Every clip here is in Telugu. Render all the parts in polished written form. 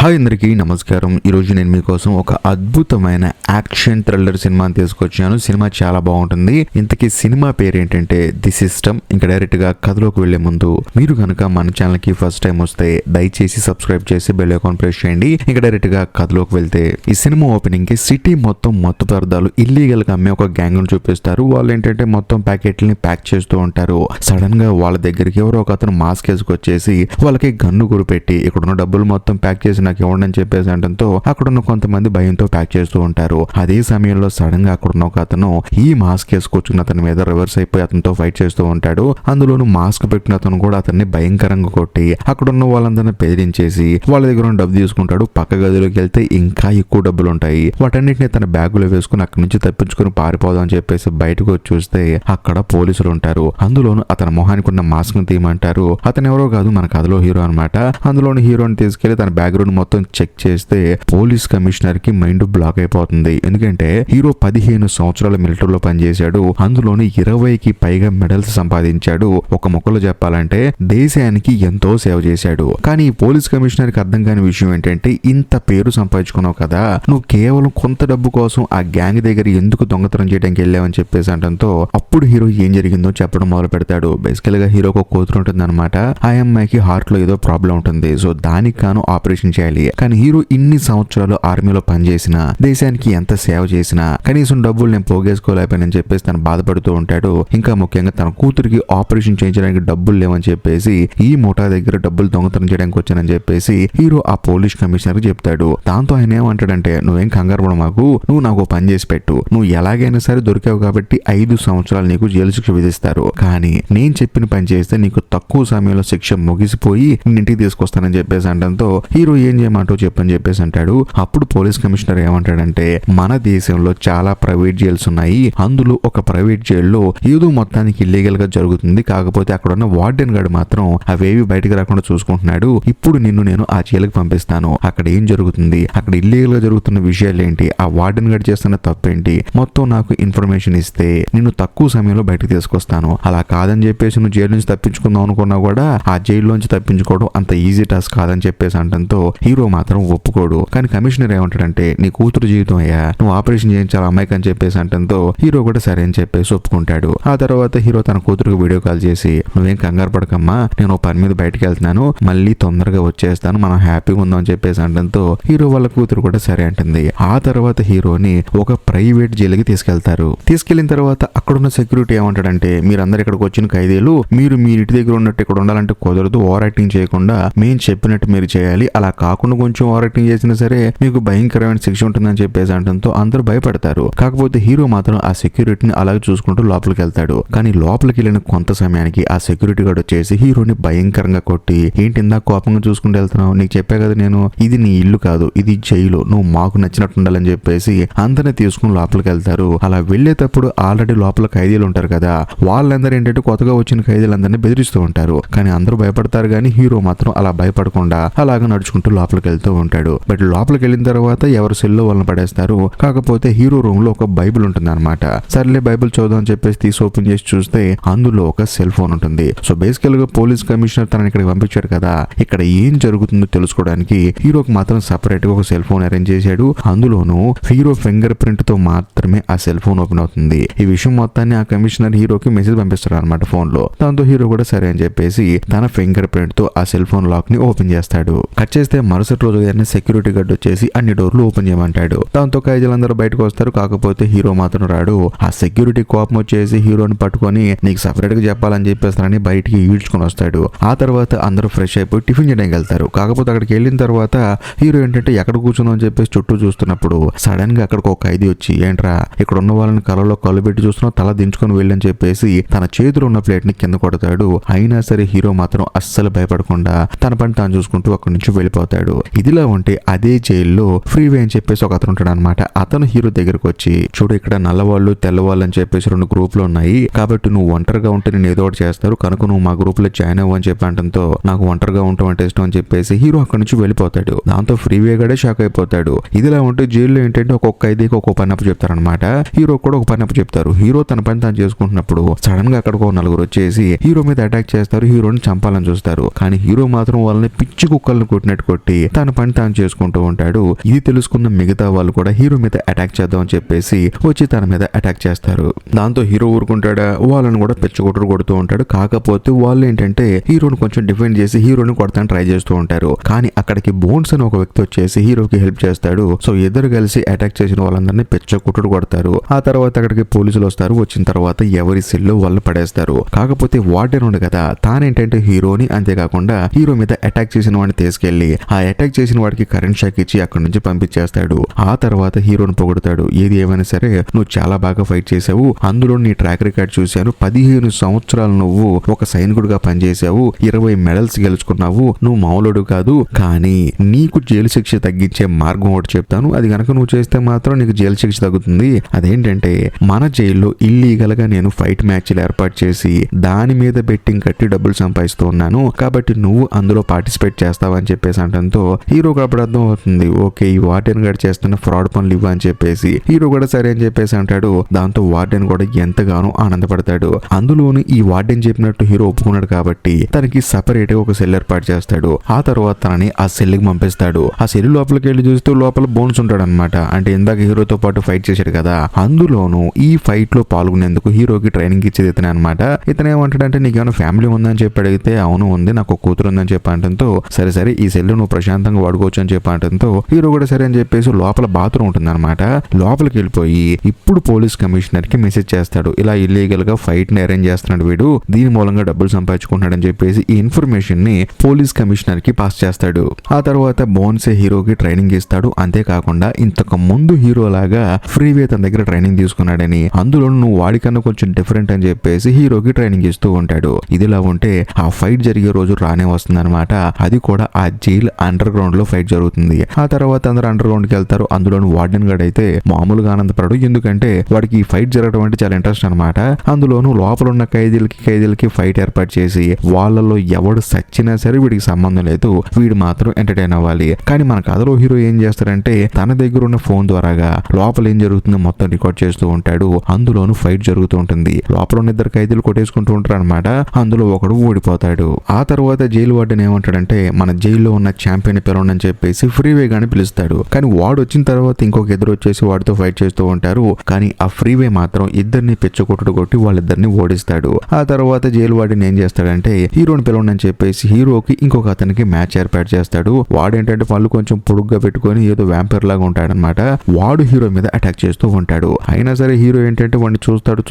హాయ్ అందరికీ నమస్కారం. ఈరోజు నేను మీకోసం ఒక అద్భుతమైన యాక్షన్ థ్రిల్లర్ సినిమాని తీసుకొచ్చాను. సినిమా చాలా బాగుంటుంది. ఇంతకీ సినిమా పేరు ఏంటంటే ది సిస్టమ్. ఇంకా డైరెక్ట్ గా కథలోకి వెళ్లే ముందు మీరు కనుక మన ఛానల్ కి ఫస్ట్ టైం వస్తే దయచేసి సబ్స్క్రైబ్ చేసి బెల్ ఐకాన్ ప్రెస్ చేయండి. ఇంకా డైరెక్ట్ గా కథలోకి వెళ్తే ఈ సినిమా ఓపెనింగ్ కి సిటీ మొత్తం మత్తు పదార్థాలు ఇల్లీగల్ గా అమ్మే ఒక గ్యాంగ్ ను చూపిస్తారు. వాళ్ళు ఏంటంటే మొత్తం ప్యాకెట్లని ప్యాక్ చేస్తూ ఉంటారు. సడన్ గా వాళ్ళ దగ్గరికి ఎవరో ఒక అతను మాస్క్ వేసుకొచ్చేసి వాళ్ళకి గన్ను గురిపెట్టి ఇక్కడున్న డబ్బులు మొత్తం ప్యాక్ చేసి నాకు ఇవ్వండి అని చెప్పేసి అంటంతో అక్కడున్న కొంతమంది భయంతో ప్యాక్ చేస్తూ ఉంటారు. అదే సమయంలో సడన్ గా అక్కడున్న ఒక అతను ఈ మాస్క్ వేసుకొచ్చుకున్న అతని మీద రివర్స్ అయిపోయి అతనితో ఫైట్ చేస్తూ ఉంటాడు. అందులోనూ మాస్క్ పెట్టిన అతను కూడా అతన్ని భయంకరంగా కొట్టి అక్కడున్న వాళ్ళందరినీ బెదిరించేసి వాళ్ళ దగ్గర ఉన్న డబ్బు తీసుకుంటాడు. పక్క గదిలోకి వెళ్తే ఇంకా ఎక్కువ డబ్బులు ఉంటాయి. వాటన్నిటిని తన బ్యాగులో వేసుకుని అక్కడి నుంచి తప్పించుకుని పారిపోదాం అని చెప్పేసి బయటకు వచ్చి చూస్తే అక్కడ పోలీసులు ఉంటారు. అందులోనూ అతని మొహానికి ఉన్న మాస్క్ ను తీయమంటారు. అతను ఎవరో కాదు, మన కథలో హీరో అనమాట. అందులోని హీరోని తీసుకెళ్లి తన బ్యాక్గ్రౌండ్ మొత్తం చెక్ చేస్తే పోలీస్ కమిషనర్ కి మైండ్ బ్లాక్ అయిపోతుంది. ఎందుకంటే హీరో 15 సంవత్సరాల మిలిటరీలో పనిచేశాడు. అందులోని 20కి పైగా మెడల్స్ సంపాదించాడు. ఒక మొక్కలో చెప్పాలంటే దేశానికి ఎంతో సేవ చేశాడు. కానీ ఈ పోలీస్ కమిషనర్ కి అర్థం కాని విషయం ఏంటంటే ఇంత పేరు సంపాదించుకున్నావు కదా, నువ్వు కేవలం కొంత డబ్బు కోసం ఆ గ్యాంగ్ దగ్గర ఎందుకు దొంగతనం చేయడానికి వెళ్ళావని చెప్పేసి అంటంతో అప్పుడు హీరో ఏం జరిగిందో చెప్పడం మొదలు పెడతాడు. బేసికల్ గా హీరోకి ఒక కూతురు ఉంటుంది అనమాట. ఆ అమ్మాయికి హార్ట్ లో ఏదో ప్రాబ్లం ఉంటుంది. సో దానికి కాను ఆపరేషన్ చేయాలి. కానీ హీరో ఇన్ని సంవత్సరాలు ఆర్మీలో పనిచేసిన, దేశానికి ఎంత సేవ చేసినా కనీసం డబ్బులు నేను పోగేసుకోలేకపోయానని చెప్పేసి తను బాధపడుతూ ఉంటాడు. ఇంకా ముఖ్యంగా తన కూతురికి ఆపరేషన్ చేయించడానికి డబ్బులు లేవని చెప్పేసి ఈ ముఠా దగ్గర డబ్బులు దొంగతనం చేయడానికి వచ్చానని చెప్పేసి హీరో ఆ పోలీస్ కమిషనర్ చెప్తాడు. దాంతో ఆయన ఏమంటాడంటే నువ్వేం కంగారు పడ మాకు, నువ్వు నాకు పని చేసి పెట్టు, నువ్వు ఎలాగైనా సరే దొరికావు కాబట్టి 5 సంవత్సరాలు నీకు జైలు శిక్ష విధిస్తారు. కానీ నేను చెప్పిన పని చేస్తే నీకు తక్కువ సమయంలో శిక్ష ముగిసిపోయి ఇంటికి తీసుకొస్తానని చెప్పేసి అంటంతో హీరో ఏం చేయమంటో చెప్పని చెప్పేసి అంటాడు. అప్పుడు పోలీస్ కమిషనర్ ఏమంటాడంటే మన దేశంలో చాలా ప్రైవేట్ జైల్స్ ఉన్నాయి. అందులో ఒక ప్రైవేట్ జైల్లో ఏదో మొత్తానికి ఇల్లీగల్ గా జరుగుతుంది. కాకపోతే అక్కడ ఉన్న వార్డెన్ గార్డ్ మాత్రం అవేవి బయటకు రాకుండా చూసుకుంటున్నాడు. ఇప్పుడు నిన్ను నేను ఆ జైలుకి పంపిస్తాను. అక్కడ ఏం జరుగుతుంది, అక్కడ ఇల్లీగల్ గా జరుగుతున్న విషయాలు ఏంటి, ఆ వార్డెన్ గార్డ్ చేస్తున్న తప్పేంటి, మొత్తం నాకు ఇన్ఫర్మేషన్ ఇస్తే నిన్ను తక్కువ సమయంలో బయటకు తీసుకొస్తాను. అలా కాదని చెప్పేసి నువ్వు జైలు నుంచి తప్పించుకుందాం అనుకున్నా కూడా ఆ జైల్లోంచి తప్పించుకోవడం అంత ఈజీ టాస్క్ కాదని చెప్పేసి అంటంతో హీరో మాత్రం ఒప్పుకోడు. కానీ కమిషనర్ ఏమంటాడంటే నీ కూతురు జీవితం అయ్యా, నువ్వు ఆపరేషన్ చేయించాలి అమ్మాయికి అని చెప్పేసి అంటంతో హీరో కూడా సరే అని చెప్పేసి ఒప్పుకుంటాడు. ఆ తర్వాత హీరో తన కూతురుకు వీడియో కాల్ చేసి నువ్వేం కంగారు పడకమ్మా, నేను పని మీద బయటకు వెళ్తున్నాను, మళ్ళీ తొందరగా వచ్చేస్తాను, మనం హ్యాపీగా ఉందాం అని చెప్పేసి అంటంతో హీరో వాళ్ళ కూతురు కూడా సరే అంటుంది. ఆ తర్వాత హీరోని ఒక ప్రైవేట్ జైలుకి తీసుకెళ్తారు. తీసుకెళ్లిన తర్వాత అక్కడున్న సెక్యూరిటీ ఏమంటాడంటే మీరందరూ ఇక్కడికి వచ్చిన ఖైదీలు, మీరు మీ ఇంటి దగ్గర ఉన్నట్టు ఇక్కడ ఉండాలంటే కుదరదు, ఓవర్ యాక్టింగ్ చేయకుండా మేము చెప్పినట్టు మీరు చేయాలి, అలా కాకుండా కొంచెం ఓవర్ యాక్టింగ్ చేసినా సరే మీకు భయంకరమైన శిక్ష ఉంటుందని చెప్పేసి అంటంతో అందరూ భయపడతారు. కాకపోతే హీరో మాత్రం ఆ సెక్యూరిటీని అలాగే చూసుకుంటూ లోపలికి వెళ్తాడు. కానీ లోపలికి వెళ్ళిన కొంత సమయానికి ఆ సెక్యూరిటీ గార్డ్ వచ్చేసి హీరోని భయంకరంగా కొట్టి ఏంటి ఇందాక కోపంగా చూసుకుంటూ వెళ్తున్నావు, నీకు చెప్పా కదా నేను ఇది నీ ఇల్లు కాదు, ఇది జైలు, నువ్వు మాకు నచ్చినట్టు ఉండాలని చెప్పేసి అందరినీ తీసుకుని లోపలికి వెళ్తారు. అలా వెళ్లేటప్పుడు ఆల్రెడీ లోపల ఖైదీలు ఉంటారు కదా, వాళ్ళందరూ ఏంటంటే కొత్తగా వచ్చిన ఖైదీలందరినీ బెదిరిస్తూ ఉంటారు. కానీ అందరూ భయపడతారు. కానీ హీరో మాత్రం అలా భయపడకుండా అలాగా నడుచుకుంటూ లోపలికి వెళ్తూ ఉంటాడు. బట్ లోపలికి వెళ్ళిన తర్వాత ఎవరు సెల్లో వాళ్ళని పడేస్తారు. కాకపోతే హీరో రూమ్ లో ఒక బైబిల్ ఉంటుంది అనమాట. సర్లే బైబిల్ చదువు అని చెప్పేసి తీసి ఓపెన్ చేసి చూస్తే అందులో ఒక సెల్ ఫోన్ ఉంటుంది. సో బేసికల్ గా పోలీస్ కమిషనర్ తనని ఇక్కడికి పంపించాడు కదా, ఇక్కడ ఏం జరుగుతుందో తెలుసుకోవడానికి హీరోకి మాత్రం సపరేట్ గా ఒక సెల్ ఫోన్ అరేంజ్ చేశాడు. అందులోనూ హీరో ఫింగర్ ప్రింట్ తో మాత్రమే ఆ సెల్ ఫోన్ ఓపెన్ అవుతుంది. ఈ విషయం మొత్తాన్ని ఆ కమిషనర్ హీరోకి మెసేజ్ పంపిస్తాడు అనమాట ఫోన్ లో. దాంతో హీరో కూడా సరే అని చెప్పేసి తన ఫింగర్ ప్రింట్ తో ఆ సెల్ ఫోన్ లాక్ ని ఓపెన్ చేస్తాడు. కట్ చేస్తే మరుసటి రోజు సెక్యూరిటీ గార్డ్ వచ్చేసి అన్ని డోర్లు ఓపెన్ చేయమంటాడు. దాంతో ఖైదీలందరూ బయటకు వస్తారు. కాకపోతే హీరో మాత్రం రాడు. ఆ సెక్యూరిటీ కోపం వచ్చేసి హీరోని పట్టుకొని నీకు సపరేట్ గా చెప్పాలని చెప్పేస్తారని బయటికి ఈడ్చుకొని వస్తాడు. ఆ తర్వాత అందరూ ఫ్రెష్ అయిపోయి టిఫిన్ చేయడానికి వెళ్తారు. కాకపోతే అక్కడికి వెళ్ళిన తర్వాత హీరో ఏంటంటే ఎక్కడ కూర్చున్నాం అని చెప్పేసి చుట్టూ చూస్తున్నప్పుడు సడన్ గా అక్కడికి ఒక ఖైదీ వచ్చి ఏంట్రా ఇక్కడ ఉన్న వాళ్ళని కళ్ళలో కళ్ళు పెట్టి చూస్తున్నావు, తల దించుకొని వెళ్ళని చెప్పేసి తన చేతిలో ఉన్న ప్లేట్ ని కింద కొడతాడు. అయినా సరే హీరో మాత్రం అస్సలు భయపడకుండా తన పని తాను చూసుకుంటూ అక్కడి నుంచి వెళ్ళిపోతాడు. ఇదిలా ఉంటే అదే జైల్లో ఫ్రీవే అని చెప్పేసి ఒక అతను ఉంటాడు అనమాట. అతను హీరో దగ్గరకు వచ్చి చూడు ఇక్కడ నల్లవాళ్ళు తెల్లవాళ్ళు అని చెప్పేసి 2 గ్రూపులు ఉన్నాయి, కాబట్టి నువ్వు ఒంటరిగా ఉంటే నేను ఏదో ఒకటి చేస్తారు, కనుక నువ్వు మా గ్రూప్ లో జాయిన్ అవ్వు అని చెప్పి అంటంతో నాకు ఒంటరిగా ఉండటం అంటే ఇష్టం అని చెప్పేసి హీరో అక్కడి నుంచి వెళ్ళిపోతాడు. దాంతో ఫ్రీవే గడే షాక్ అయిపోతాడు. ఇదిలా ఉంటే జైల్లో ఏంటంటే ఒక్కొక్క ఖైదీకి ఒక్కొక్క పని అప్పు చెప్తారనమాట. హీరో కూడా ఒక పని అప్పు చెప్తారు. హీరో తన పని తాను చేసుకుంటున్నప్పుడు సడన్ గా అక్కడికి 4 వచ్చేసి హీరో మీద అటాక్ చేస్తారు. హీరోని చంపాలని చూస్తారు. కానీ హీరో మాత్రం వాళ్ళని పిచ్చి కుక్కలను కొట్టినట్టు కొట్టి చెప్పేసి తన పని తాను చేసుకుంటూ ఉంటాడు. ఇది తెలుసుకున్న మిగతా వాళ్ళు కూడా హీరో మీద అటాక్ చేద్దాం అని చెప్పేసి వచ్చి తన మీద అటాక్ చేస్తారు. దాంతో హీరో ఊరుకుంటాడా, వాళ్ళని కూడా పెచ్చగొట్టుడు కొడుతూ ఉంటాడు. కాకపోతే వాళ్ళు ఏంటంటే హీరోని కొంచెం డిఫెండ్ చేసి హీరోని కొడతాను ట్రై చేస్తూ ఉంటారు. కానీ అక్కడికి బోన్స్ అని ఒక వ్యక్తి వచ్చేసి హీరోకి హెల్ప్ చేస్తాడు. సో ఇద్దరు కలిసి అటాక్ చేసిన వాళ్ళందరినీ పెచ్చగొట్టుడు కొడతారు. ఆ తర్వాత అక్కడికి పోలీసులు వస్తారు. వచ్చిన తర్వాత ఎవరి సెల్లో వాళ్ళు పడేస్తారు. కాకపోతే వార్డెన్ ఉంది కదా, తానేంటంటే హీరోని అంతేకాకుండా హీరో మీద అటాక్ చేసిన వాడిని తీసుకెళ్లి ఆ అటాక్ చేసిన వాడికి కరెంట్ షాక్ ఇచ్చి అక్కడి నుంచి పంపించేస్తాడు. ఆ తర్వాత హీరోని పొగుడుతాడు. ఏది ఏమైనా సరే నువ్వు చాలా బాగా ఫైట్ చేసావు, అందులో నీ ట్రాక్ రికార్డ్ చూశాను, 15 సంవత్సరాలు నువ్వు ఒక సైనికుడిగా పనిచేసావు, 20 మెడల్స్ గెలుచుకున్నావు, నువ్వు మామూలుడు కాదు. కానీ నీకు జైలు శిక్ష తగ్గించే మార్గం ఒకటి చెప్తాను, అది కనుక నువ్వు చేస్తే మాత్రం నీకు జైలు శిక్ష తగ్గుతుంది. అదేంటంటే మన జైల్లో ఇల్లీగల్ గా నేను ఫైట్ మ్యాచ్లు ఏర్పాటు చేసి దాని మీద బెట్టింగ్ కట్టి డబ్బులు సంపాదిస్తూ ఉన్నాను, కాబట్టి నువ్వు అందులో పార్టిసిపేట్ చేస్తావని చెప్పేసి అంటంతో హీరోకి అప్పుడు అర్థం అవుతుంది. ఓకే, ఈ వార్డెన్ గారు చేస్తున్న ఫ్రాడ్ పనులు ఇవ్వ అని చెప్పేసి హీరో కూడా సరే అని చెప్పేసి అంటాడు. దాంతో వార్డెన్ కూడా ఎంతగానో ఆనందపడతాడు. అందులోని ఈ వార్డెన్ చెప్పినట్టు హీరో ఒప్పుకున్నాడు కాబట్టి తనకి సపరేట్ గా ఒక సెల్ ఏర్పాటు చేస్తాడు. ఆ తర్వాత తనని ఆ సెల్ కి పంపిస్తాడు. ఆ సెల్ లోపలికి వెళ్ళి చూస్తే లోపల బోన్స్ ఉంటాడు అనమాట. అంటే ఇందాక హీరోతో పాటు ఫైట్ చేశాడు కదా, అందులోను ఈ ఫైట్ లో పాల్గొనేందుకు హీరోకి ట్రైనింగ్ ఇచ్చేది ఇతనే అనమాట. ఇతను ఏమంటాడంటే నీకేమైనా ఫ్యామిలీ ఉందని చెప్పి అడిగితే అవును ఉంది, నాకు ఒక కూతురు ఉందని చెప్పి అంటంతో సరే సరే ఈ సెల్ నువ్వు ప్రశాంతంగా వాడుకోవచ్చు అని చెప్పి అంటంతో హీరో కూడా సరే అని చెప్పేసి లోపల బాత్రూమ్ ఉంటుంది అనమాట. లోపలికి వెళ్ళిపోయి ఇప్పుడు పోలీస్ కమిషనర్ కి మెసేజ్ చేస్తాడు. ఇలా ఇల్లీగల్ గా ఫైట్ ని అరేంజ్ చేస్తున్నాడు వీడు, దీని మూలంగా డబ్బులు సంపాదించుకుంటున్నాడని చెప్పేసి ఈ ఇన్ఫర్మేషన్ ని పోలీస్ కమిషనర్ కి పాస్ చేస్తాడు. ఆ తర్వాత బోన్సే హీరోకి ట్రైనింగ్ ఇస్తాడు. అంతేకాకుండా ఇంతకు ముందు హీరో లాగా ఫ్రీవే తన దగ్గర ట్రైనింగ్ తీసుకున్నాడని, అందులో నువ్వు వాడికన్నా కొంచెం డిఫరెంట్ అని చెప్పేసి హీరోకి ట్రైనింగ్ ఇస్తూ ఉంటాడు. ఇదిలా ఉంటే ఆ ఫైట్ జరిగే రోజు రానే వస్తుంది అనమాట. అది కూడా ఆ జైల్ అండర్ గ్రౌండ్ లో ఫైట్ జరుగుతుంది. ఆ తర్వాత అందరూ అండర్ గ్రౌండ్ కి వెళ్తారు. అందులోని వార్డెన్ గార్డ్ అయితే మామూలుగా ఆనందపడడు, ఎందుకంటే వాడికి ఈ ఫైట్ జరగడం అంటే చాలా ఇంట్రెస్ట్ అనమాట. అందులోనూ లోపల ఉన్న ఖైదీలకి ఫైట్ ఏర్పాటు చేసి వాళ్ళలో ఎవడు సచ్చినా సరే వీడికి సంబంధం లేదు, వీడు మాత్రం ఎంటర్టైన్ అవ్వాలి. కానీ మన కథలో హీరో ఏం చేస్తారంటే తన దగ్గర ఉన్న ఫోన్ ద్వారాగా లోపల ఏం జరుగుతుందో మొత్తం రికార్డ్ చేస్తూ ఉంటాడు. అందులోనూ ఫైట్ జరుగుతూ ఉంటుంది. లోపల ఉన్న ఇద్దరు ఖైదీలు కొట్టేసుకుంటూ ఉంటారు అనమాట. అందులో ఒకడు ఓడిపోతాడు. ఆ తర్వాత జైలు వార్డెన్ ఏమంటాడంటే మన జైల్లో ఉన్న ఛాంపియన్ పిలవని చెప్పేసి ఫ్రీవే గాని పిలుస్తాడు. కానీ వాడు వచ్చిన తర్వాత ఇంకొక ఎదురు వచ్చేసి వాడితో ఫైట్ చేస్తూ ఉంటారు. కానీ ఆ ఫ్రీవే మాత్రం ఇద్దరిని పెచ్చకొట్టుడు కొట్టి వాళ్ళిద్దరిని ఓడిస్తాడు. ఆ తర్వాత జైలు వార్డెన్ ఏం చేస్తాడంటే హీరోని పిలవని చెప్పేసి హీరోకి ఇంకొక అతనికి మ్యాచ్ ఏర్పాటు చేస్తాడు. వాడేంటంటే పళ్ళు కొంచెం పొడుగ్గా పెట్టుకొని ఏదో వ్యాంపైర్ లాగా ఉంటాడనమాట. వాడు హీరో మీద అటాక్ చేస్తూ ఉంటాడు. అయినా సరే హీరో ఏంటంటే వాడిని చూస్తాడు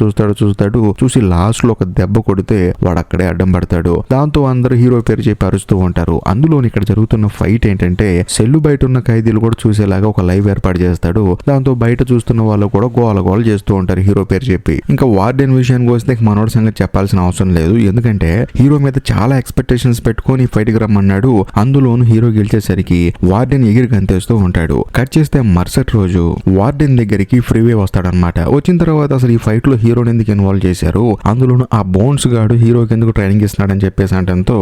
చూసి లాస్ట్ లో ఒక దెబ్బ కొడితే వాడు అక్కడే అడ్డం పడతాడు. దాంతో అందరూ హీరో పేరు చెప్పి అరుస్తూ ఉంటారు. అందులో ఇక్కడ జరుగుతున్న ఫైట్ ఏంటంటే సెల్లు బయట ఉన్న ఖైదీలు కూడా చూసేలాగా ఒక లైవ్ ఏర్పాటు చేస్తాడు. దాంతో బయట చూస్తున్న వాళ్ళు కూడా గోల చేస్తూ ఉంటారు హీరో పేరు చెప్పి. ఇంకా వార్డెన్ విషయానికి వస్తే మనోడి సంగతి చెప్పాల్సిన అవసరం లేదు, ఎందుకంటే హీరో మీద చాలా ఎక్స్పెక్టేషన్స్ పెట్టుకొని ఫైట్ కి రమ్మన్నాడు. అందులోను హీరో గెలిచేసరికి వార్డెన్ ఎగిరి గంతేస్తూ ఉంటాడు. కట్ చేస్తే మరుసటి రోజు వార్డెన్ దగ్గరికి ఫ్రీవే వస్తాడనమాట. వచ్చిన తర్వాత అసలు ఈ ఫైట్ లో హీరోని ఎందుకు ఇన్వాల్వ్ చేశారు, అందులోను ఆ బోన్స్ గాడు హీరోకి ఎందుకు ట్రైనింగ్ ఇస్తున్నాడని చెప్పేసి అంటంతో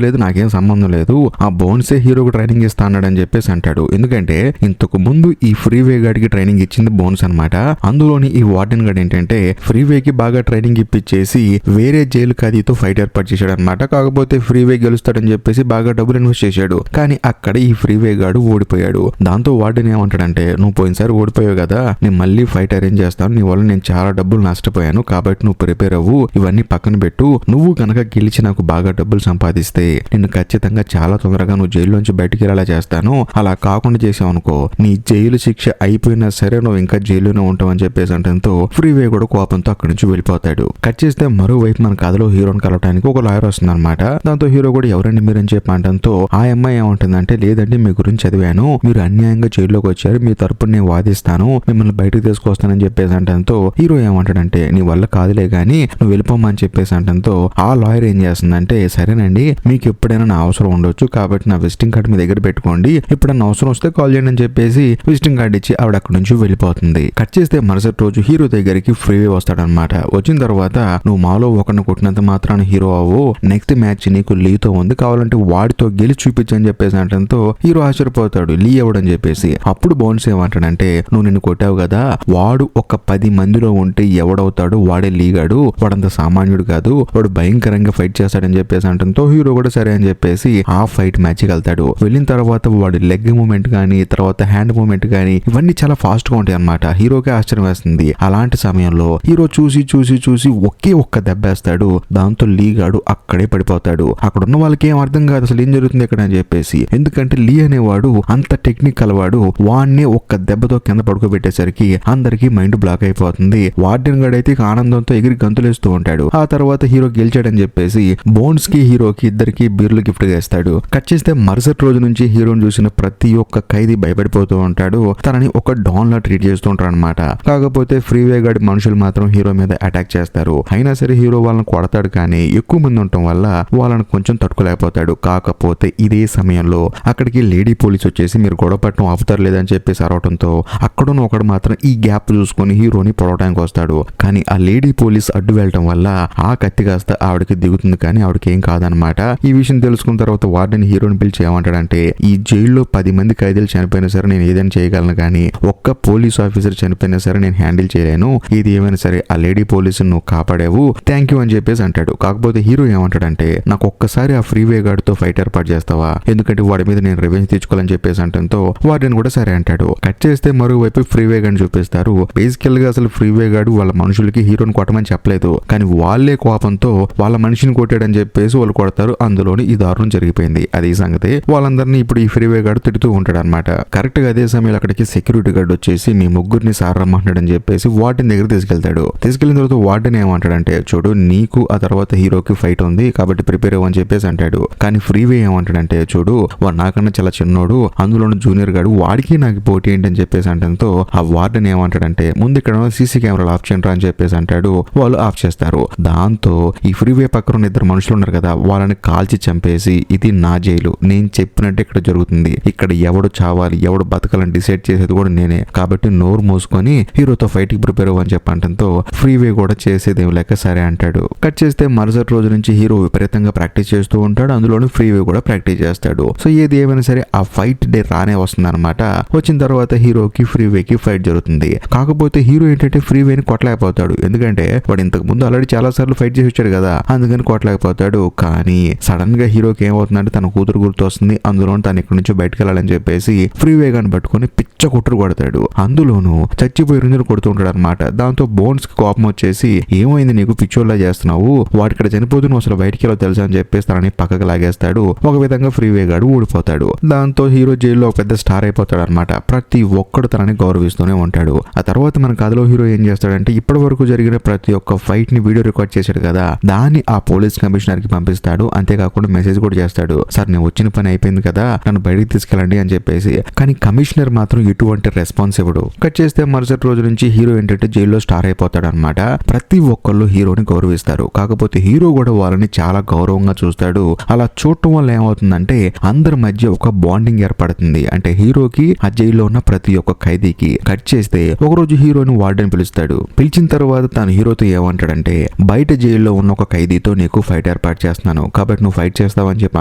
లేదు నాకేం సంబంధం లేదు, ఆ బోన్సే హీరోకి ట్రైనింగ్ ఇస్తా అన్నాడని చెప్పేసి అంటాడు. ఎందుకంటే ఇంతకు ముందు ఈ ఫ్రీవే గాడికి ట్రైనింగ్ ఇచ్చింది బోన్స్ అనమాట. అందులోని ఈ వార్డెన్ గాడు ఏంటంటే ఫ్రీవేకి బాగా ట్రైనింగ్ ఇప్పించేసి వేరే జైలు ఖైదీతో ఫైట్ ఏర్పాటు చేశాడు అనమాట. కాకపోతే ఫ్రీవే గెలుస్తాడని చెప్పేసి బాగా డబ్బులు ఇన్వెస్ట్ చేశాడు. కానీ అక్కడ ఈ ఫ్రీవే గాడు ఓడిపోయాడు. దాంతో వార్డెన్ ఏమంటాడంటే నువ్వు పోయినసారి ఓడిపోయావు కదా, నేను మళ్ళీ ఫైట్ అరేంజ్ చేస్తాను, నీ వల్ల నేను చాలా డబ్బులు నష్టపోయాను, కాబట్టి నువ్వు ప్రిపేర్ అవ్వు, ఇవన్నీ పక్కన పెట్టు, నువ్వు కనుక గెలిచి నాకు బాగా డబ్బులు సంపాదిస్తే నిన్ను ఖచ్చితంగా చాలా తొందరగా నువ్వు జైల్లోంచి బయటికి వెళ్ళేలా చేస్తాను, అలా కాకుండా చేసావు అనుకో నీ జైలు శిక్ష అయిపోయినా సరే నువ్వు ఇంకా జైల్లోనే ఉంటావు అని చెప్పేసి అంటంతో ఫ్రీవే కూడా కోపంతో అక్కడి నుంచి వెళ్ళిపోతాడు. కట్ చేస్తే మరోవైపు మన కథలో హీరోని కలవడానికి ఒక లాయర్ వస్తుంది అనమాట. దాంతో హీరో కూడా ఎవరండి మీరని చెప్పి అంటంతో ఆ అమ్మాయి ఏమంటుందంటే లేదండి మీ గురించి చదివాను, మీరు అన్యాయంగా జైల్లోకి వచ్చారు, మీ తరపున నేను వాదిస్తాను, మిమ్మల్ని బయటకు తీసుకొస్తానని చెప్పేసి అంటంతో హీరో ఏమంటాడంటే నీ వల్ల కాదులే గానీ నువ్వు వెళ్ళిపోమని చెప్పేసి అంటంతో ఆ లాయర్ ఏం చేస్తుందంటే సరేనండి మీకు ఎప్పుడైనా నా అవసరం ఉండొచ్చు, కాబట్టి నా విజిటింగ్ కార్డ్ మీ దగ్గర పెట్టుకోండి, ఎప్పుడైనా అవసరం వస్తే కాల్ చేయండి అని చెప్పేసి విజిటింగ్ కార్డ్ ఇచ్చి ఆవిడ అక్కడి నుంచి వెళ్ళిపోతుంది. కట్ చేస్తే మరుసటి రోజు హీరో దగ్గరికి ఫ్రీవే వస్తాడనమాట. వచ్చిన తర్వాత నువ్వు మాలో ఒకరిని కొట్టినంత మాత్రాన హీరో అవ్వు, నెక్స్ట్ మ్యాచ్ నీకు లీతో ఉంది, కావాలంటే వాడితో గెలిచి చూపించని చెప్పేసి అంటంతో హీరో ఆశ్చర్యపోతాడు లీ ఎవడని చెప్పేసి. అప్పుడు బోన్స్ ఏమంటాడంటే నువ్వు నిన్ను కొట్టావు కదా, వాడు ఒక 10 మందిలో ఉంటే ఎవడవుతాడు, వాడే లీగాడు, వాడంత సామాన్యుడు కాదు, వాడు భయంకరంగా ఫైట్ చేస్తాడని చెప్పేసి అంటంతో హీరో కూడా సరే అని చెప్పేసి ఆ ఫైట్ మ్యాచ్ కి వెళ్తాడు. వెళ్తాడు. వెళ్ళిన తర్వాత వాడి లెగ్ మూమెంట్ గానీ తర్వాత హ్యాండ్ మూమెంట్ గానీ ఇవన్నీ చాలా ఫాస్ట్ గా ఉంటాయి అనమాట. హీరోకి ఆశ్చర్యం వేస్తుంది. అలాంటి సమయంలో హీరో చూసి ఒకే ఒక్క దెబ్బేస్తాడు. దాంతో లీ గాడు అక్కడే పడిపోతాడు. అక్కడ ఉన్న వాళ్ళకి ఏం అర్థం కాదు అసలు ఏం జరుగుతుంది ఇక్కడ అని చెప్పేసి. ఎందుకంటే లీ అనేవాడు అంత టెక్నికల్ వాడు. వాడిని ఒక్క దెబ్బతో కింద పడుకోబెట్టేసరికి అందరికి మైండ్ బ్లాక్ అయిపోతుంది. వార్డెన్ గాడు అయితే ఆనందంతో ఎగిరి గంతులేస్తూ ఉంటాడు. ఆ తర్వాత హీరో గెలిచాడని చెప్పేసి బోన్స్ కి హీరోకి ఇద్దరికి బీర్లు గిఫ్ట్ గా ఇస్తాడు. కట్ చేస్తే మరుసటి రోజు నుంచి హీరోని చూసిన ప్రతి ఒక్క ఖైదీ భయపడిపోతూ ఉంటాడు. తనని ఒక డాన్ లా ట్రీట్ చేస్తూ ఉంటారు అనమాట. కాకపోతే ఫ్రీవే గాడి మనుషులు మాత్రం హీరో మీద అటాక్ చేస్తారు. అయినా సరే హీరో వాళ్ళని కొడతాడు. కానీ ఎక్కువ మంది ఉండటం వల్ల వాళ్ళని కొంచెం తట్టుకోలేకపోతాడు. కాకపోతే ఇదే సమయంలో అక్కడికి లేడీ పోలీస్ వచ్చేసి మీరు గొడవ పట్టడం ఆపుతారు లేదని చెప్పేసి అరవటంతో అక్కడున్న ఒకడు మాత్రం ఈ గ్యాప్ చూసుకొని హీరోని పొడవడానికి వస్తాడు. కానీ ఆ లేడీ పోలీస్ అడ్డు వెళ్ళటం వల్ల ఆ కత్తి కాస్త ఆవిడకి దిగుతుంది. కానీ ఆవిడకి ఏం కాదనమాట. ఈ విషయం తెలుసుకున్న తర్వాత వార్డెన్ హీరోని పిలిచి ఏమంటాడంటే ఈ జైల్లో 10 మంది ఖైదీలు చనిపోయినా సరే నేను ఏదైనా చేయగలను. కానీ ఒక్క పోలీస్ ఆఫీసర్ చనిపోయినా సరే నేను హ్యాండిల్ చేయలేను. ఇది ఏమైనా సరే ఆ లేడీ పోలీసు నువ్వు కాపాడావు, థ్యాంక్ యూ అని చెప్పేసి అంటాడు. కాకపోతే హీరో ఏమంటాడంటే నాకు ఒక్కసారి ఆ ఫ్రీవే గార్డ్తో ఫైట్ ఏర్పాటు చేస్తావా, ఎందుకంటే వాడి మీద నేను రివెంజ్ తెచ్చుకోవాలని చెప్పేసి అంటంతో వార్డెన్ కూడా సరే అంటాడు. కట్ చేస్తే మరోవైపు ఫ్రీవే గార్డ్ చూపిస్తారు. బేసికల్ గా అసలు ఫ్రీవే గార్డ్ వాళ్ళ మనుషులకి హీరోని కొట్టమని చెప్పలేదు. కానీ వాళ్ళే కోపంతో వాళ్ళ మనిషిని కొట్టాడని చెప్పేసి వాళ్ళు కొడతారు. అందులోని ఈ దారుణం జరిగిపోయింది. అది సంగతి. వాళ్ళందరినీ ఇప్పుడు ఈ ఫ్రీవే గార్డ్ తిడుతూ ఉంటాడు అనమాట. కరెక్ట్ గా అదే సమయంలో అక్కడికి సెక్యూరిటీ గార్డ్ వచ్చేసి మీ ముగ్గురిని సార్ రమ్మంటాడని చెప్పేసి వార్డెన్ దగ్గర తీసుకెళ్తాడు. తీసుకెళ్లిన తర్వాత వార్డెన్ ఏమంటాడంటే చూడు నీకు ఆ తర్వాత హీరోకి ఫైట్ ఉంది కాబట్టి ప్రిపేర్ అవ్వని చెప్పేసి అంటాడు. కానీ ఫ్రీవే ఏమంటాడంటే చూడు వాడు నాకన్నా చాలా చిన్నోడు, అందులోని జూనియర్ గాడు, వాడికి నాకు పోటీ ఏంటని చెప్పేసి అంటంతో ఆ వార్డెన్ ఏమంటాడంటే ముందు ఇక్కడ సీసీ కెమెరాలు ఆఫ్ చేయండి అని చెప్పేసి అంటాడు. వాళ్ళు ఆఫ్ చేస్తారు. దాంతో ఈ ఫ్రీవే పక్కన ఉన్న ఇద్దరు మనుషులు ఉన్నారు కదా వాళ్ళని కాల్చి చంపేసి ఇది నా జైలు, నేను చెప్పినట్టు ఇక్కడ జరుగుతుంది, ఇక్కడ ఎవడు చావాలి ఎవడు బతకాలని డిసైడ్ చేసేది కూడా నేనే, కాబట్టి నోరు మూసుకొని హీరోతో ఫైట్ కి ప్రిపేర్ అవ్వని చెప్పంటంతో ఫ్రీవే కూడా చేసేదేం లేక సరే అంటాడు. కట్ చేస్తే మరుసటి రోజు నుంచి హీరో విపరీతంగా ప్రాక్టీస్ చేస్తూ ఉంటాడు. అందులోని ఫ్రీవే కూడా ప్రాక్టీస్ చేస్తాడు. సో ఏది ఏమైనా సరే ఆ ఫైట్ డే రానే వస్తుంది అనమాట. వచ్చిన తర్వాత హీరోకి ఫ్రీవేకి ఫైట్ జరుగుతుంది. కాకపోతే హీరో ఏంటంటే ఫ్రీవేని కొట్టలేకపోతాడు. ఎందుకంటే వాడు ఇంతకు ముందు ఆల్రెడీ చాలా సార్లు ఫైట్ చేసి వచ్చాడు కదా, అందుకని కొట్టలేకపోతాడు. కానీ సడన్ గా హీరోకి ఏమవుతుందంటే తన కూతురు గుర్తు వస్తుంది. అందులో తను ఇక్కడి నుంచి బయటకు వెళ్ళాలని చెప్పేసి ఫ్రీవే గాని పట్టుకొని పిచ్చ కుట్రు కొడతాడు. అందులోనూ చచ్చిపోయి రుంజులు కొడుతూ ఉంటాడు అనమాట. దాంతో బోన్స్ కి కోపం వచ్చేసి ఏమైంది నీకు పిచ్చోళ్ళ చేస్తున్నావు, వాడు ఇక్కడ చనిపోతున్నావు అసలు బయటికి వెళ్ళో తెలుసా అని చెప్పేసి తనని పక్కకు లాగేస్తాడు. ఒక విధంగా ఫ్రీవే గాడు ఊడిపోతాడు. దాంతో హీరో జైల్లో ఒక పెద్ద స్టార్ అయిపోతాడు అనమాట. ప్రతి ఒక్కడు తనని గౌరవిస్తూనే ఉంటాడు. ఆ తర్వాత మన కథలో హీరో ఏం చేస్తాడంటే ఇప్పటి వరకు జరిగిన ప్రతి ఒక్క ఫైట్ ని వీడియో రికార్డ్ చేశాడు కదా దాన్ని ఆ పోలీస్ కమిషనర్ కి పంపిస్తాడు. అంతేకాకుండా మెసేజ్ కూడా చేస్తాడు, సార్ నేను వచ్చిన పని అయిపోయింది కదా నన్ను బయటికి తీసుకెళ్ళండి అని చెప్పేసి. కానీ కమిషనర్ మాత్రం ఎటువంటి రెస్పాన్స్ ఇవ్వడు. కట్ చేస్తే మరుసటి రోజు నుంచి హీరో ఏంటంటే జైల్లో స్టార్ అయిపోతాడు అనమాట. ప్రతి ఒక్కళ్ళు హీరోని గౌరవిస్తారు. కాకపోతే హీరో కూడా వాళ్ళని చాలా గౌరవంగా చూస్తాడు. అలా చూడటం వల్ల ఏమవుతుందంటే అందరి మధ్య ఒక బాండింగ్ ఏర్పడుతుంది. అంటే హీరోకి ఆ జైల్లో ఉన్న ప్రతి ఒక్క ఖైదీకి. కట్ చేస్తే ఒకరోజు హీరోని వార్డెన్ పిలుస్తాడు. పిలిచిన తర్వాత తను హీరోతో ఏమంటాడంటే బయట జైల్లో ఉన్న ఒక ఖైదీతో నీకు ఫైట్ ఏర్పాటు చేస్తున్నాను కాబట్టి నువ్వు ఫైట్ చేస్తావని చెప్పి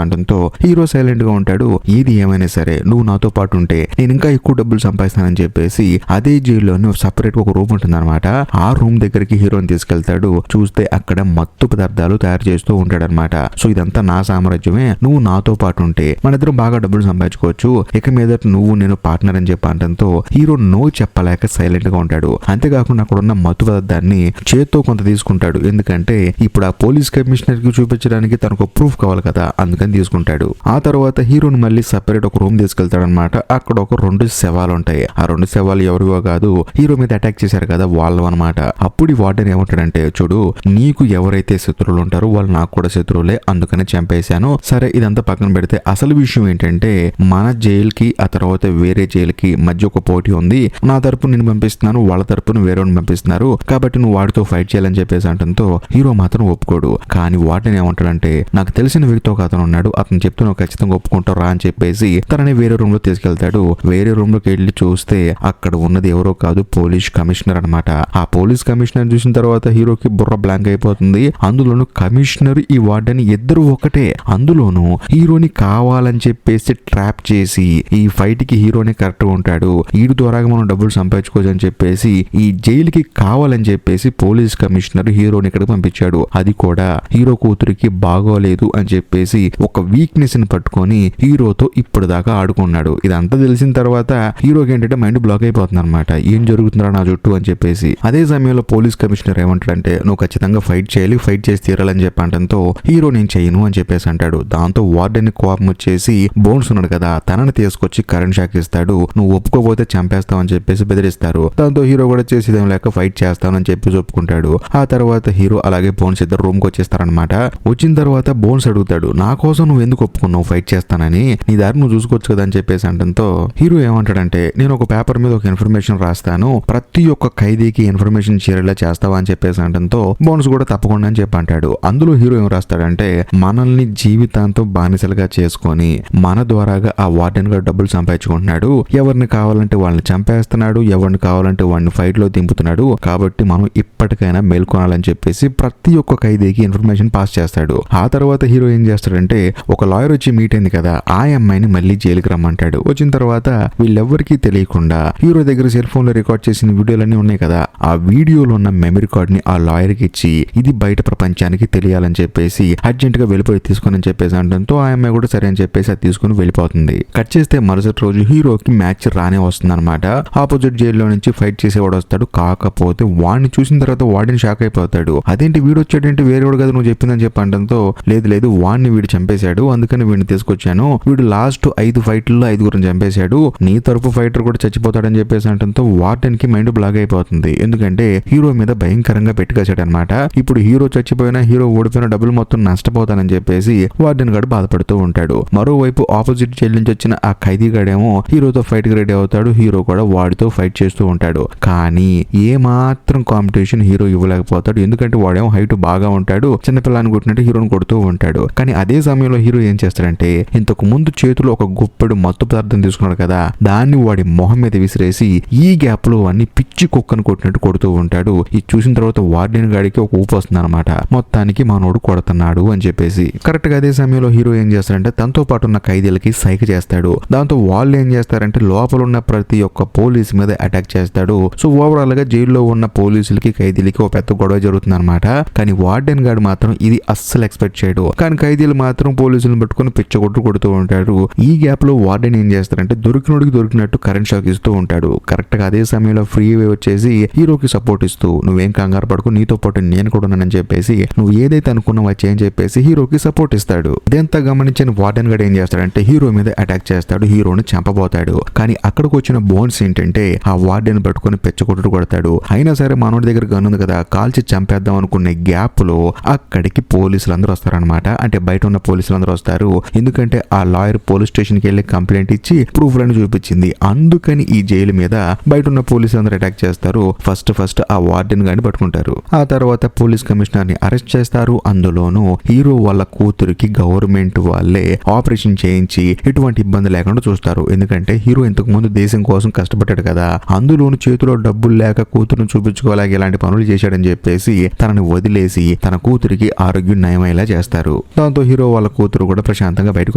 అనడంతో హీరో సైలెంట్ గా ఉంటాడు. ఏది ఏమైనా సరే నువ్వు నాతో పాటు ఉంటే నేను ఇంకా ఎక్కువ డబ్బులు సంపాదిస్తానని చెప్పేసి అదే జైల్లోనే సపరేట్ ఒక రూమ్ ఉంటుంది అనమాట. ఆ రూమ్ దగ్గరికి హీరోని తీసుకెళ్తాడు. చూస్తే అక్కడ మత్తు పదార్థాలు తయారు చేస్తూ ఉంటాడు అనమాట. సో ఇదంతా నా సామ్రాజ్యమే, నువ్వు నాతో పాటు ఉంటే మన ఇద్దరం బాగా డబ్బులు సంపాదించుకోవచ్చు, ఇక మీద నువ్వు నేను పార్ట్నర్ అని చెప్పి అనడంతో హీరో నో చెప్పలేక సైలెంట్ గా ఉంటాడు. అంతేకాకుండా అక్కడ ఉన్న మత్తు పదార్థాన్ని చేత్తో కొంత తీసుకుంటాడు. ఎందుకంటే ఇప్పుడు ఆ పోలీస్ కమిషనర్ కి చూపించడానికి తనకు ప్రూఫ్ కావాలి కదా అందుకని తీసుకుంటాడు. ఆ తర్వాత హీరోని మళ్ళీ సపరేట్ ఒక రూమ్ తీసుకెళ్తాడు అనమాట. అక్కడ ఒక 2 శవాలు ఉంటాయి. ఆ 2 శవాలు ఎవరివో కాదు హీరో మీద అటాక్ చేశారు కదా వాళ్ళు అనమాట. అప్పుడు వార్డెన్ ఏమంటాడంటే చూడు నీకు ఎవరైతే శత్రువులు ఉంటారో వాళ్ళు నాకు కూడా శత్రువులే, అందుకని చంపేశాను. సరే ఇదంతా పక్కన పెడితే అసలు విషయం ఏంటంటే మన జైలుకి ఆ తర్వాత వేరే జైలుకి మధ్య ఒక పోటీ ఉంది. నా తరపు నేను పంపిస్తున్నాను, వాళ్ళ తరపున వేరే పంపిస్తున్నారు, కాబట్టి నువ్వు వాడితో ఫైట్ చేయాలని చెప్పేసి అంటంతో హీరో మాత్రం ఒప్పుకోడు. కానీ వార్డెన్ ఏమంటాడంటే నాకు తెలిసిన వ్యక్తి ఒక అతను ఉన్నాడు, అతను చెప్తే నువ్వు ఖచ్చితంగా ఒప్పుకుంటావు రా అని చెప్పేసి తనని వేరే రూమ్ లో తీసుకెళ్తాడు. వేరే రూమ్ లోకి వెళ్ళి చూస్తే అక్కడ ఉన్నది ఎవరో కాదు పోలీస్ కమిషనర్ అనమాట. ఆ పోలీస్ కమిషనర్ చూసిన తర్వాత హీరోకి బుర్ర బ్లాంక్ అయిపోతుంది. అందులోను కమిషనర్ ఈ వార్డెన్ ఇద్దరు ఒకటే. అందులోను హీరోని కావాలని చెప్పేసి ట్రాప్ చేసి ఈ ఫైట్ కి హీరోని కరెక్ట్ గా ఉంటాడు, వీడి ద్వారా మనం డబ్బులు సంపాదించుకోవచ్చు అని చెప్పేసి ఈ జైలుకి కావాలని చెప్పేసి పోలీస్ కమిషనర్ హీరోని ఇక్కడికి పంపించాడు. అది కూడా హీరో కూతురికి బాగోలేదు అని చెప్పేసి ఒక వీక్నెస్ ని పట్టుకొని తీసుకొని హీరోతో ఇప్పుడు దాకా ఆడుకున్నాడు. ఇదంతా తెలిసిన తర్వాత హీరోకి ఏంటంటే మైండ్ బ్లాక్ అయిపోతుంది అనమాట. ఏం జరుగుతుందా నా చుట్టూ అని చెప్పేసి. అదే సమయంలో పోలీస్ కమిషనర్ ఏమంటాడంటే నువ్వు ఖచ్చితంగా ఫైట్ చేయాలి, ఫైట్ చేసి తీరాలని చెప్పి అంటంతో హీరో నేను చేయను అని చెప్పేసి అంటాడు. దాంతో వార్డెన్ కోపం వచ్చేసి బోన్స్ ఉన్నాడు కదా తనని తీసుకొచ్చి కరెంట్ షాక్ ఇస్తాడు. నువ్వు ఒప్పుకోపోతే చంపేస్తావు అని చెప్పేసి బెదిరిస్తారు. దాంతో హీరో కూడా చేసేదేం లేక ఫైట్ చేస్తానని చెప్పి ఒప్పుకుంటాడు. ఆ తర్వాత హీరో అలాగే బోన్స్ ఇద్దరు రూమ్ కి వచ్చేస్తారనమాట. వచ్చిన తర్వాత బోన్స్ అడుగుతాడు నా కోసం నువ్వు ఎందుకు ఒప్పుకున్నావు ఫైట్ చేస్తానని, నీ దారి నువ్వు చూసుకోవచ్చు కదా అని చెప్పేసి అంటంతో హీరో ఏమంటాడంటే నేను ఒక పేపర్ మీద ఒక ఇన్ఫర్మేషన్ రాస్తాను, ప్రతి ఒక్క ఖైదీకి ఇన్ఫర్మేషన్ చేరేలా చేస్తావా అని చెప్పేసి అంటంతో బోన్స్ కూడా తప్పకుండా అని చెప్పి అంటాడు. అందులో హీరో ఏం రాస్తాడంటే మనల్ని జీవితాంతం బానిసలుగా చేసుకొని మన ద్వారాగా ఆ వార్డెన్ గా డబ్బులు సంపాదించుకుంటున్నాడు, ఎవరిని కావాలంటే వాళ్ళని చంపేస్తున్నాడు, ఎవరిని కావాలంటే వాడిని ఫైట్ లో దింపుతున్నాడు, కాబట్టి మనం ఇప్పటికైనా మేల్కొనాలని చెప్పేసి ప్రతి ఒక్క ఖైదీకి ఇన్ఫర్మేషన్ పాస్ చేస్తాడు. ఆ తర్వాత హీరో ఏం చేస్తాడంటే ఒక లాయర్ వచ్చి మీట్ అయింది కదా ఆ అమ్మాయిని మళ్ళీ జైలుకి రమ్మంటాడు. వచ్చిన తర్వాత వీళ్ళెవ్వరికీ తెలియకుండా హీరో దగ్గర సెల్ ఫోన్ లో రికార్డ్ చేసిన వీడియోలన్నీ ఉన్నాయి కదా ఆ వీడియోలో ఉన్న మెమరీ కార్డ్ ని ఆ లాయర్ కి ఇచ్చి ఇది బయట ప్రపంచానికి తెలియాలని చెప్పేసి అర్జెంట్ గా వెళ్ళిపోయి తీసుకుని చెప్పేసి అంటంతో ఆ అమ్మాయి కూడా సరే అని చెప్పేసి అది తీసుకుని వెళ్ళిపోతుంది. కట్ చేస్తే మరుసటి రోజు హీరోకి మ్యాచ్ రానే వస్తుంది అనమాట. ఆపోజిట్ జైల్లో నుంచి ఫైట్ చేసేవాడు వస్తాడు. కాకపోతే వాడిని చూసిన తర్వాత వాడిని షాక్ అయిపోతాడు. అదేంటి వీడు వచ్చాడంటే వేరేవాడు కదా నువ్వు చెప్పిందని చెప్పి అంటంతో లేదు వాడిని వీడు చంపేశాడు, అందుకని వీడిని తీసుకొచ్చాను, వీడు లాస్ట్ 5 ఫైట్లలో 5గురిని చంపేశాడు, నీ తరపు ఫైటర్ కూడా చచ్చిపోతాడని చెప్పేసి అంటంతో వార్డెన్ కి మైండ్ బ్లాక్ అయిపోతుంది. ఎందుకంటే హీరో మీద భయంకరంగా పెట్టుకేసాడు అనమాట. ఇప్పుడు హీరో చచ్చిపోయినా హీరో ఓడిపోయిన డబ్బులు మొత్తం నష్టపోతానని చెప్పేసి వార్డెన్ గాడు బాధపడుతూ ఉంటాడు. మరోవైపు ఆపోజిట్ జైలు నుంచి వచ్చిన ఆ ఖైదీ గాడేమో హీరోతో ఫైట్ కి రెడీ అవుతాడు. హీరో కూడా వాడితో ఫైట్ చేస్తూ ఉంటాడు. కానీ ఏ మాత్రం కాంపిటీషన్ హీరో ఇవ్వలేకపోతాడు. ఎందుకంటే వాడేమో హైట్ బాగా ఉంటాడు, చిన్నపిల్లని కొట్టినట్టు హీరోని కొడుతూ ఉంటాడు. కానీ అదే సమయంలో హీరో ఏం చేస్తాడంటే ఇంతకు ముందు చేతిలో ఒక గుప్పెడు మత్తు పదార్థం తీసుకున్నాడు కదా దాన్ని వాడి మొహం మీద విసిరేసి ఈ గ్యాప్ లో అన్ని పిచ్చి కుక్కను కొట్టినట్టు కొడుతూ ఉంటాడు. ఇది చూసిన తర్వాత వార్డెన్ గాడికి ఒక ఊపు వస్తుంది అనమాట. మొత్తానికి మనోడు కొడుతున్నాడు అని చెప్పేసి. కరెక్ట్ గా అదే సమయంలో హీరో ఏం చేస్తాడంటే తనతో పాటు ఉన్న ఖైదీలకి సైగ చేస్తాడు. దాంతో వాళ్ళు ఏం చేస్తారంటే లోపల ఉన్న ప్రతి ఒక్క పోలీస్ మీద అటాక్ చేస్తాడు. సో ఓవరాల్ గా జైల్లో ఉన్న పోలీసులకి ఖైదీలకి ఒక పెద్ద గొడవ జరుగుతుంది అనమాట. కానీ వార్డెన్ గాడు మాత్రం ఇది అస్సలు ఎక్స్పెక్ట్ చేయడు. కానీ ఖైదీలు మాత్రం పోలీసులను పట్టుకుని పిచ్చగొట్టు కొడుతూ ఉంటాడు. ఈ గ్యాప్ లో వార్డెన్ ఏం చేస్తారంటే దొరికినోడికి దొరికినట్టు కరెంట్ షాక్ ఇస్తూ ఉంటాడు. కరెక్ట్ గా అదే సమయంలో ఫ్రీ వే వచ్చేసి హీరోకి సపోర్ట్ ఇస్తూ నువ్వేం కంగారు పడుకో, నీతో పాటు నేను కూడా ఉన్నానని చెప్పేసి నువ్వు ఏదైతే అనుకున్నావు వచ్చి అని చెప్పేసి హీరోకి సపోర్ట్ ఇస్తాడు. ఇదంతా గమనించిన వార్డెన్ గడ్ ఏం చేస్తాడంటే హీరో మీద అటాక్ చేస్తాడు, హీరోని చంపబోతాడు. కానీ అక్కడికి వచ్చిన బోన్స్ ఏంటంటే ఆ వార్డెన్ పట్టుకుని పెచ్చగొట్టు కొడతాడు. అయినా సరే మనోడి దగ్గర గన్ ఉంది కదా కాల్చి చంపేద్దాం అనుకునే గ్యాప్ లో అక్కడికి పోలీసులు అందరూ వస్తారనమాట. అంటే బయట ఉన్న పోలీసులు అందరూ వస్తారు. ఎందుకంటే ఆ లాయర్ పోలీస్ స్టేషన్ కి వెళ్ళి కంప్లైంట్ ఇచ్చి ప్రూఫ్లను చూపించింది. అందుకని ఈ జైలు మీద బయట ఉన్న పోలీసులు అందరూ అటాక్ చేస్తారు. ఫస్ట్ ఆ వార్డెన్ గాని పట్టుకుంటారు. ఆ తర్వాత పోలీస్ కమిషనర్ ని అరెస్ట్ చేస్తారు. అందులోనూ హీరో వాళ్ళ కూతురికి గవర్నమెంట్ వాళ్ళే ఆపరేషన్ చేయించి ఎటువంటి ఇబ్బంది లేకుండా చూస్తారు. ఎందుకంటే హీరో ఇంతకు ముందు దేశం కోసం కష్టపడ్డాడు కదా, అందులోను చేతిలో డబ్బులు లేక కూతురును చూపించుకోలేక ఇలాంటి పనులు చేశాడని చెప్పేసి తనని వదిలేసి తన కూతురికి ఆరోగ్యం నయమయ్యేలా చేస్తారు. దాంతో హీరో వాళ్ళ కూతురు కూడా ప్రశాంతంగా బయటకు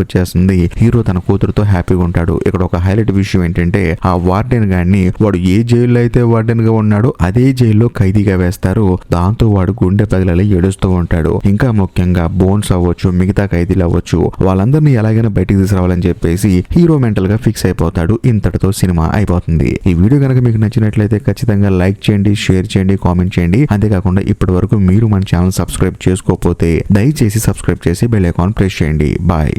వచ్చేస్తుంది. హీరో తన కూతురుతో హ్యాపీగా ఉంటాడు. ఇక్కడ ఒక హైలైట్ విషయం ఏంటంటే ఆ వార్డెన్ గాడిని వాడు ఏ జైల్లో అయితే వార్డెన్ గా ఉన్నాడో అదే జైల్లో ఖైదీగా వేస్తారు. దాంతో వాడు గుండె పగిలి ఏడుస్తూ ఉంటాడు. ఇంకా ముఖ్యంగా బోన్స్ అవ్వచ్చు, మిగతా ఖైదీలు అవ్వచ్చు, వాళ్ళందరినీ ఎలాగైనా బయటికి తీసుకురావాలని చెప్పేసి హీరో మెంటల్ గా ఫిక్స్ అయిపోతాడు. ఇంతటితో సినిమా అయిపోతుంది. ఈ వీడియో కనుక మీకు నచ్చినట్లయితే ఖచ్చితంగా లైక్ చేయండి, షేర్ చేయండి, కామెంట్ చేయండి. అంతేకాకుండా ఇప్పటి వరకు మీరు మన ఛానల్ సబ్స్క్రైబ్ చేసుకోకపోతే దయచేసి సబ్స్క్రైబ్ చేసి బెల్ ఐకాన్ ప్రెస్ చేయండి. బాయ్.